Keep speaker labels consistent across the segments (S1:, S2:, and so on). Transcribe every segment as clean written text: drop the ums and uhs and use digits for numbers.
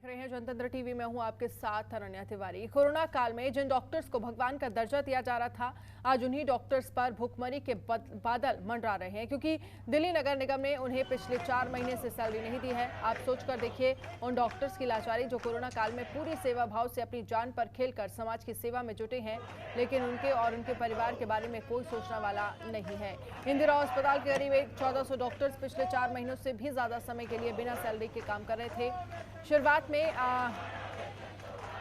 S1: देख रहे हैं जनतंत्र टीवी में हूं आपके साथ अनन्या तिवारी। कोरोना काल में जिन डॉक्टर्स को भगवान का दर्जा दिया जा रहा था, आज उन्हीं डॉक्टर्स पर भुखमरी के बादल मंडरा रहे हैं, क्योंकि दिल्ली नगर निगम ने उन्हें पिछले 4 महीने से सैलरी नहीं दी है। आप सोचकर देखिए उन डॉक्टर्स की लाचारी जो कोरोना काल में पूरी सेवा भाव से अपनी जान पर खेलकर समाज की सेवा में जुटे हैं, लेकिन उनके और उनके परिवार के बारे में कोई सोचने वाला नहीं है। इंदिरा अस्पताल के करीब 1400 डॉक्टर्स पिछले 4 महीनों से भी ज्यादा समय के लिए बिना सैलरी के काम कर रहे थे। शुरुआत में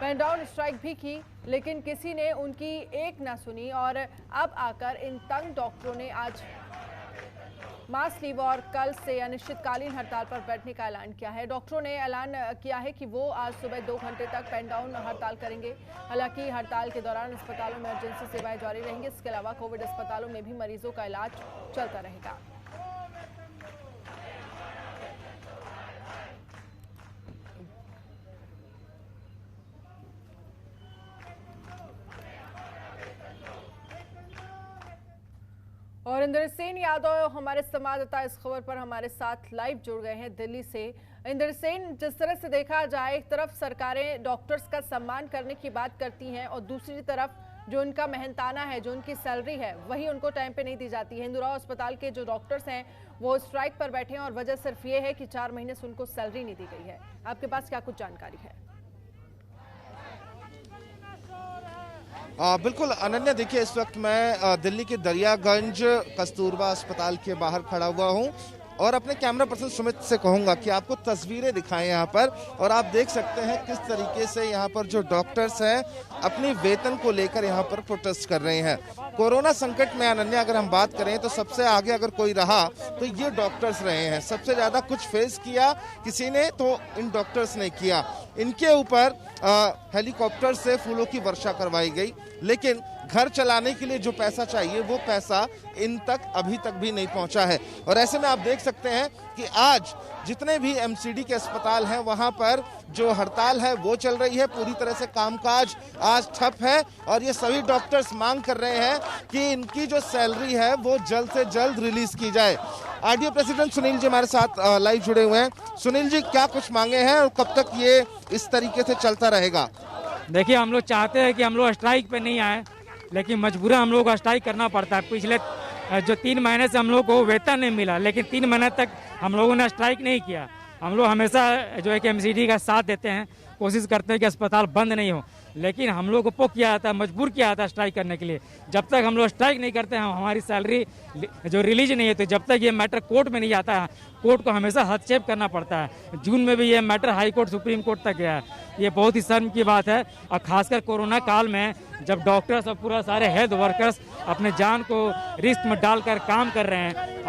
S1: पेन डाउन स्ट्राइक भी की, लेकिन किसी ने उनकी एक ना सुनी और अब आकर इन तंग डॉक्टरों ने आज मास लीव और कल से अनिश्चितकालीन हड़ताल पर बैठने का ऐलान किया है। डॉक्टरों ने ऐलान किया है कि वो आज सुबह 2 घंटे तक पेन डाउन हड़ताल करेंगे। हालांकि हड़ताल के दौरान अस्पतालों में इमरजेंसी सेवाएं जारी रहेंगी। इसके अलावा कोविड अस्पतालों में भी मरीजों का इलाज चलता रहेगा। और इंद्रसेन यादव हमारे संवाददाता इस खबर पर हमारे साथ लाइव जुड़ गए हैं दिल्ली से। इंद्रसेन, जिस तरह से देखा जाए, एक तरफ सरकारें डॉक्टर्स का सम्मान करने की बात करती हैं और दूसरी तरफ जो उनका मेहनताना है, जो उनकी सैलरी है, वही उनको टाइम पे नहीं दी जाती है। इंदिरा अस्पताल के जो डॉक्टर्स हैं वो स्ट्राइक पर बैठे हैं और वजह सिर्फ ये है कि 4 महीने से उनको सैलरी नहीं दी गई है। आपके पास क्या कुछ जानकारी है?
S2: बिल्कुल अनन्या, देखिए इस वक्त मैं दिल्ली के दरियागंज कस्तूरबा अस्पताल के बाहर खड़ा हुआ हूं और अपने कैमरा पर्सन सुमित से कहूंगा कि आपको तस्वीरें दिखाएं यहाँ पर, और आप देख सकते हैं किस तरीके से यहाँ पर जो डॉक्टर्स हैं अपनी वेतन को लेकर यहाँ पर प्रोटेस्ट कर रहे हैं। कोरोना संकट में अनन्या अगर हम बात करें तो सबसे आगे अगर कोई रहा तो ये डॉक्टर्स रहे हैं। सबसे ज्यादा कुछ फेस किया किसी ने तो इन डॉक्टर्स ने किया। इनके ऊपर हेलीकॉप्टर से फूलों की वर्षा करवाई गई, लेकिन घर चलाने के लिए जो पैसा चाहिए वो पैसा इन तक अभी तक भी नहीं पहुंचा है। और ऐसे में आप देख सकते हैं कि आज जितने भी एमसीडी के अस्पताल हैं वहां पर जो हड़ताल है वो चल रही है। पूरी तरह से कामकाज आज ठप है और ये सभी डॉक्टर्स मांग कर रहे हैं कि इनकी जो सैलरी है वो जल्द से जल्द रिलीज की जाए। आरडीओ प्रेसिडेंट सुनील जी हमारे साथ लाइव जुड़े हुए हैं। सुनील जी, क्या कुछ मांगे हैं और कब तक ये इस तरीके से चलता रहेगा?
S3: देखिए, हम लोग चाहते हैं कि हम लोग स्ट्राइक पे नहीं आए, लेकिन मजबूरन हम लोग को स्ट्राइक करना पड़ता है। पिछले जो 3 महीने से हम लोग को वेतन नहीं मिला, लेकिन 3 महीने तक हम लोगों ने स्ट्राइक नहीं किया। हम लोग हमेशा जो है कि एमसीडी का साथ देते हैं, कोशिश करते हैं कि अस्पताल बंद नहीं हो, लेकिन हम लोग को किया जाता है, मजबूर किया जाता है स्ट्राइक करने के लिए। जब तक हम लोग स्ट्राइक नहीं करते हैं, हमारी सैलरी जो रिलीज नहीं होती, जब तक ये मैटर कोर्ट में नहीं जाता है, कोर्ट को हमेशा हस्तक्षेप करना पड़ता है। जून में भी ये matter high court, supreme court तक गया है। ये बहुत ही शर्म की बात है, और खासकर कोरोना काल में जब डॉक्टर्स और पूरा सारे हेल्थ वर्कर्स अपने जान को रिस्क में डालकर काम कर रहे हैं।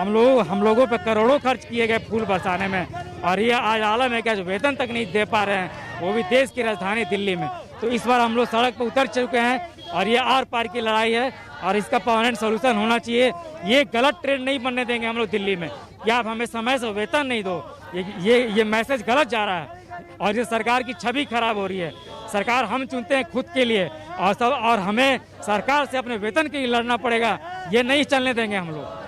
S3: हम लोगों पर करोड़ों खर्च किए गए फूल बरसाने में, और ये आज आलम है क्या जो वेतन तक नहीं दे पा रहे हैं, वो भी देश की राजधानी दिल्ली में। तो इस बार हम लोग सड़क पर उतर चुके हैं और ये आर पार की लड़ाई है और इसका परमानेंट सोल्यूशन होना चाहिए। ये गलत ट्रेंड नहीं बनने देंगे हम लोग दिल्ली में कि आप हमें समय से वेतन नहीं दो। ये मैसेज गलत जा रहा है और ये सरकार की छवि खराब हो रही है। सरकार हम चुनते हैं खुद के लिए और हमें सरकार से अपने वेतन के लिए लड़ना पड़ेगा। ये नहीं चलने देंगे हम लोग।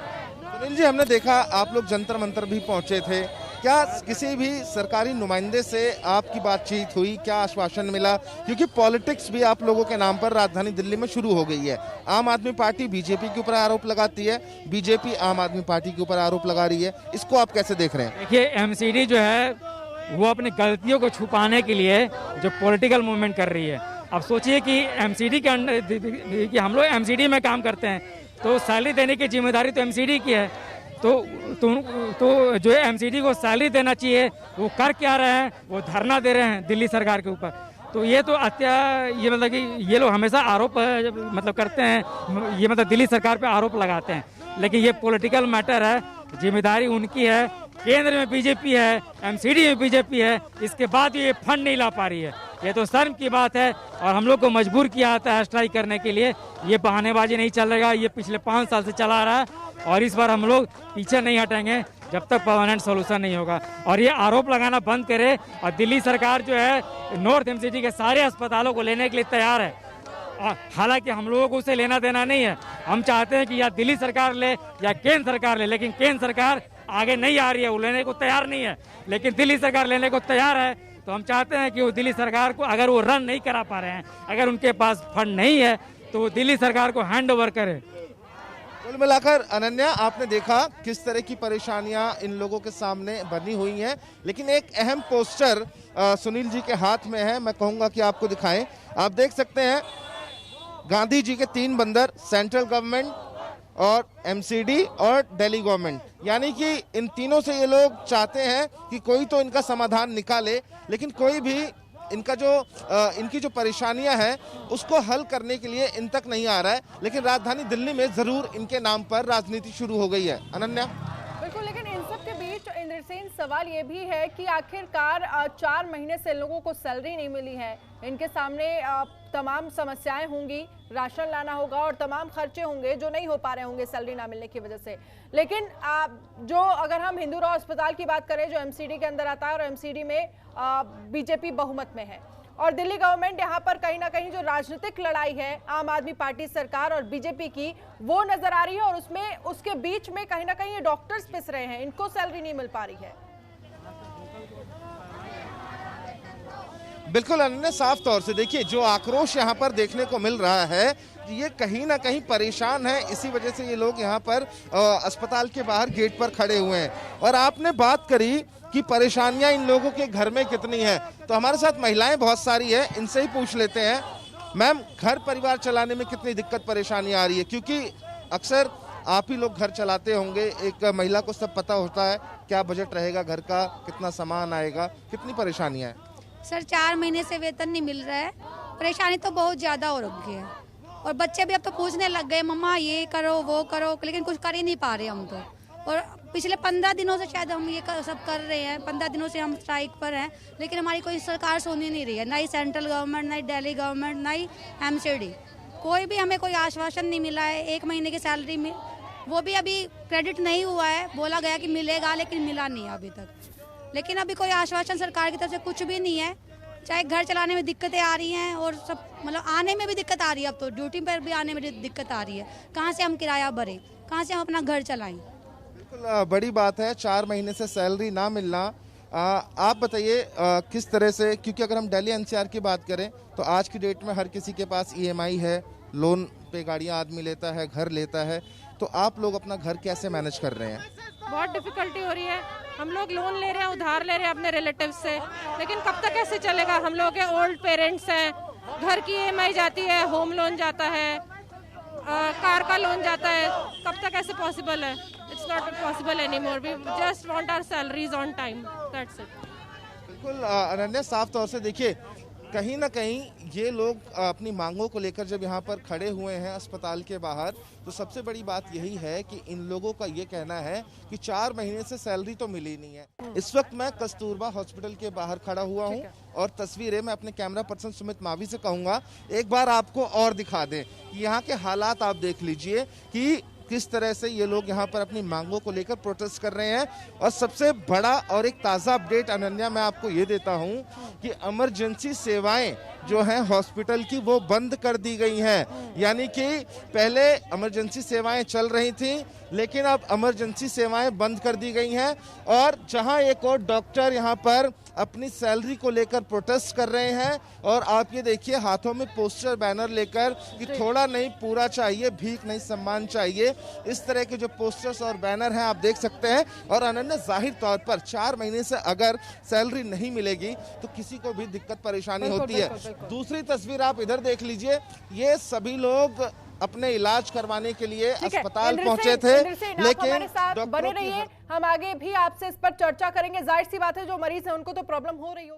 S2: सुनील जी, हमने देखा आप लोग जंतर मंतर भी पहुंचे थे, क्या किसी भी सरकारी नुमाइंदे से आपकी बातचीत हुई? क्या आश्वासन मिला? क्योंकि पॉलिटिक्स भी आप लोगों के नाम पर राजधानी दिल्ली में शुरू हो गई है। आम आदमी पार्टी बीजेपी के ऊपर आरोप लगाती है, बीजेपी आम आदमी पार्टी के ऊपर आरोप लगा रही है, इसको आप कैसे देख रहे हैं?
S3: देखिए, एमसीडी जो है वो अपनी गलतियों को छुपाने के लिए जो पॉलिटिकल मूवमेंट कर रही है। अब सोचिए कि एमसीडी के अंडर कि हम लोग एमसीडी में काम करते हैं, तो सैलरी देने की जिम्मेदारी तो एमसीडी की है। तो जो एमसीडी को सैलरी देना चाहिए, वो कर क्या रहे हैं? वो धरना दे रहे हैं दिल्ली सरकार के ऊपर। तो ये तो ये मतलब कि ये लोग हमेशा आरोप मतलब करते हैं, ये मतलब दिल्ली सरकार पे आरोप लगाते हैं, लेकिन ये पॉलिटिकल मैटर है, जिम्मेदारी उनकी है। केंद्र में बीजेपी है, एमसीडी में बीजेपी है, इसके बाद ये फंड नहीं ला पा रही है। ये तो शर्म की बात है और हम लोग को मजबूर किया जाता है स्ट्राइक करने के लिए। ये बहानेबाजी नहीं चलेगा, ये पिछले 5 साल से चला रहा है और इस बार हम लोग पीछे नहीं हटेंगे जब तक परमानेंट सोल्यूशन नहीं होगा। और ये आरोप लगाना बंद करे और दिल्ली सरकार जो है नॉर्थ एमसीडी के सारे अस्पतालों को लेने के लिए तैयार है। हालांकि हम लोगों को उसे लेना देना नहीं है। हम चाहते हैं कि या दिल्ली सरकार ले या केंद्र सरकार ले, लेकिन केंद्र सरकार आगे नहीं आ रही है, वो लेने को तैयार नहीं है। लेकिन दिल्ली सरकार लेने को तैयार है तो हम चाहते हैं कि वो दिल्ली सरकार को, अगर वो रन नहीं करा पा रहे हैं, अगर उनके पास फंड नहीं है, तो वो दिल्ली सरकार को हैंड ओवर करे।
S2: कुल मिलाकर अनन्या, आपने देखा किस तरह की परेशानियां इन लोगों के सामने बनी हुई हैं, लेकिन एक अहम पोस्टर सुनील जी के हाथ में है, मैं कहूंगा कि आपको दिखाएं। आप देख सकते हैं गांधी जी के 3 बंदर, सेंट्रल गवर्नमेंट और एमसीडी और दिल्ली गवर्नमेंट, यानी कि इन तीनों से ये लोग चाहते हैं कि कोई तो इनका समाधान निकाले, लेकिन कोई भी इनकी जो परेशानियां हैं उसको हल करने के लिए इन तक नहीं आ रहा है। लेकिन राजधानी दिल्ली में जरूर इनके नाम पर राजनीति शुरू हो गई है। अनन्या,
S1: बिल्कुल, लेकिन इन सब के बीच इंद्रसेन सवाल ये भी है कि आखिरकार 4 महीने से लोगों को सैलरी नहीं मिली है, इनके सामने तमाम समस्याएं होंगी, राशन लाना होगा और तमाम खर्चे होंगे जो नहीं हो पा रहे होंगे सैलरी ना मिलने की वजह से। लेकिन जो अगर हम हिंदूराव अस्पताल की बात करें जो एमसीडी के अंदर आता है और एमसीडी में बीजेपी बहुमत में है, और दिल्ली गवर्नमेंट यहाँ पर कहीं ना कहीं जो राजनीतिक लड़ाई है आम आदमी पार्टी सरकार और बीजेपी की, वो नजर आ रही है, और उसके बीच में कहीं ना कहीं ये डॉक्टर्स पिस रहे हैं, इनको सैलरी नहीं मिल पा रही है।
S2: बिल्कुल अनन्या, साफ तौर से देखिए जो आक्रोश यहाँ पर देखने को मिल रहा है, ये कहीं ना कहीं परेशान है, इसी वजह से ये लोग यहाँ पर अस्पताल के बाहर गेट पर खड़े हुए हैं। और आपने बात करी कि परेशानियां इन लोगों के घर में कितनी है, तो हमारे साथ महिलाएं बहुत सारी है, इनसे ही पूछ लेते हैं। मैम, घर परिवार चलाने में कितनी दिक्कत परेशानी आ रही है? क्योंकि अक्सर आप ही लोग घर चलाते होंगे, एक महिला को सब पता होता है क्या बजट रहेगा घर का, कितना सामान आएगा, कितनी परेशानियां हैं?
S4: सर 4 महीने से वेतन नहीं मिल रहा है, परेशानी तो बहुत ज़्यादा हो रखी है, और बच्चे भी अब तो पूछने लग गए मम्मा ये करो वो करो, लेकिन कुछ कर ही नहीं पा रहे हम तो। और पिछले 15 दिनों से शायद हम ये सब कर रहे हैं, 15 दिनों से हम स्ट्राइक पर हैं, लेकिन हमारी कोई सरकार सुनी नहीं रही है, ना ही सेंट्रल गवर्नमेंट, ना ही दिल्ली गवर्नमेंट, ना ही एमसीडी, कोई भी हमें कोई आश्वासन नहीं मिला है। 1 महीने की सैलरी में वो भी अभी क्रेडिट नहीं हुआ है, बोला गया कि मिलेगा लेकिन मिला नहीं है अभी तक। लेकिन अभी कोई आश्वासन सरकार की तरफ से कुछ भी नहीं है, चाहे घर चलाने में दिक्कतें आ रही हैं और सब मतलब आने में भी दिक्कत आ रही है, अब तो ड्यूटी पर भी आने में दिक्कत आ रही है, कहाँ से हम किराया भरें, कहाँ से हम अपना घर चलाएं।
S2: बिल्कुल बड़ी बात है 4 महीने से सैलरी ना मिलना। आप बताइए किस तरह से, क्योंकि अगर हम दिल्ली एनसीआर की बात करें तो आज की डेट में हर किसी के पास ईएमआई है, लोन पे गाड़ियां आदमी लेता है, घर लेता है, तो आप लोग अपना घर कैसे मैनेज कर रहे हैं?
S5: बहुत डिफिकल्टी हो रही है, हम लोग लोन ले रहे हैं, उधार ले रहे हैं अपने रिलेटिव से, लेकिन कब तक ऐसे चलेगा? हम लोग के ओल्ड पेरेंट्स हैं, घर की ईएमआई जाती है, होम लोन जाता है, कार का लोन जाता है, कब तक ऐसे पॉसिबल है? It's not possible anymore, we just want our salaries on time, that's it.
S2: बिल्कुल अनन्या, साफ तौर से देखिए कहीं ना कहीं ये लोग अपनी मांगों को लेकर जब यहाँ पर खड़े हुए हैं अस्पताल के बाहर, तो सबसे बड़ी बात यही है कि इन लोगों का ये कहना है कि 4 महीने से सैलरी तो मिली नहीं है। इस वक्त मैं कस्तूरबा हॉस्पिटल के बाहर खड़ा हुआ हूँ और तस्वीरें मैं अपने कैमरा पर्सन सुमित मावी से कहूँगा एक बार आपको और दिखा दें कि यहाँ के हालात आप देख लीजिए कि किस तरह से ये लोग यहाँ पर अपनी मांगों को लेकर प्रोटेस्ट कर रहे हैं। और सबसे बड़ा और एक ताज़ा अपडेट अनन्या मैं आपको ये देता हूँ कि इमरजेंसी सेवाएं जो हैं हॉस्पिटल की वो बंद कर दी गई हैं। यानी कि पहले इमरजेंसी सेवाएं चल रही थी, लेकिन अब इमरजेंसी सेवाएं बंद कर दी गई हैं। और जहां एक और डॉक्टर यहां पर अपनी सैलरी को लेकर प्रोटेस्ट कर रहे हैं, और आप ये देखिए हाथों में पोस्टर बैनर लेकर कि थोड़ा नहीं पूरा चाहिए, भीख नहीं सम्मान चाहिए, इस तरह के जो पोस्टर्स और बैनर हैं आप देख सकते हैं। और अनन्या, जाहिर तौर पर 4 महीने से अगर सैलरी नहीं मिलेगी तो किसी को भी दिक्कत परेशानी होती है। दूसरी तस्वीर आप इधर देख लीजिए, ये सभी लोग अपने इलाज करवाने के लिए अस्पताल पहुंचे थे, लेकिन
S1: हमारे साथ बने रहिए, हम आगे भी आपसे इस पर चर्चा करेंगे। जाहिर सी बात है जो मरीज है उनको तो प्रॉब्लम हो रही होगी।